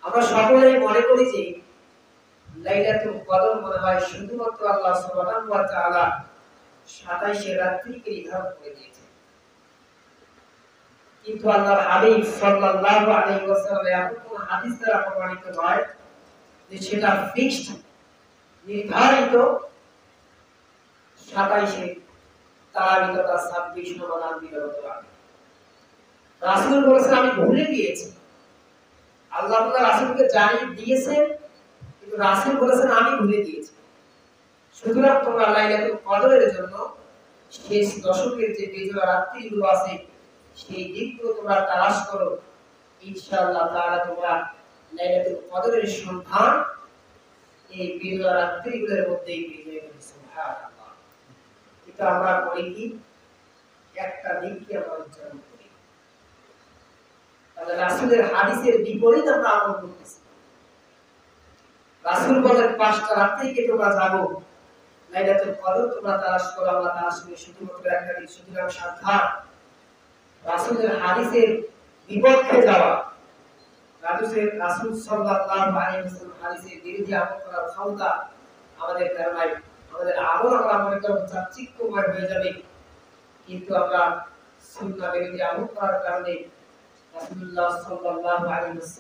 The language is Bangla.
আমরা সকলেই মনে করি যে লাইলাতুল কদর মনে হয় শুধুমাত্র আল্লাহ সুবহানাহু ওয়া তাআলা 27 রাত্রিকে নির্ধারণ করে দিয়েছেন। কিন্তু আল্লাহর হাবিব সাল্লাল্লাহু আলাইহি ওয়াসাল্লাম এমন কোন হাদিস দ্বারা প্রমাণিত নয় যে সেটা ফিক্সড নির্ধারিত 27 তারাবিত তা 26 রমাদান বিরত রাখে। রাসূল বলেছেন আমি ভুলে গিয়েছি। আল্লাহ তাআলা রাসূলকে জানিয়ে দিয়েছেন কিন্তু রাসূল বলেছেন আমি ভুলে গিয়েছি। সুতরাং তোমরা লাইলাতুল কদরের জন্য শেষ দশকের যে বেজোড়া রাত্রিগুলো আছে সেই দিকগুলো তোমরা তালাশ করো, ইনশাআল্লাহ তাআলা তোমরা লাইলাতুল কদরের সন্ধান এই বেজোড়া রাত্রিগুলোর মধ্যেই পেয়ে যাবে। সুবহানাল্লাহ। এটা আমরা করি কি একটা দিককে আমরা উচ্চারণ করি, তাহলে রাসূলের হাদিসের বিপরীত আমরা আমল করতেছি। রাসূল বলেন 5টা রাত্রিকে তোমরা যাবো লাইলাতুল কদর তোমরা তালাশ করো, আমরা তালাশ করি শুধুমাত্র একটা দিক, সুতরাং সাবধান। রাসূলের হাদিসের বিপক্ষে যাওয়া, রাসূল সাল্লাল্লাহু আলাইহি ওয়াসাল্লাম হাদিসের বিরুদ্ধে আমল করার ক্ষমতা আমাদের নাই। আমাদের আমল আমরা মনে করব চাকচিক্যময় হয়ে যাবে, কিন্তু আমরা সুন্নাহ বিরোধী আমল করার কারণে রাসূলুল্লাহ সাল্লাল্লাহু আলাইহি ওয়াসাল্লাম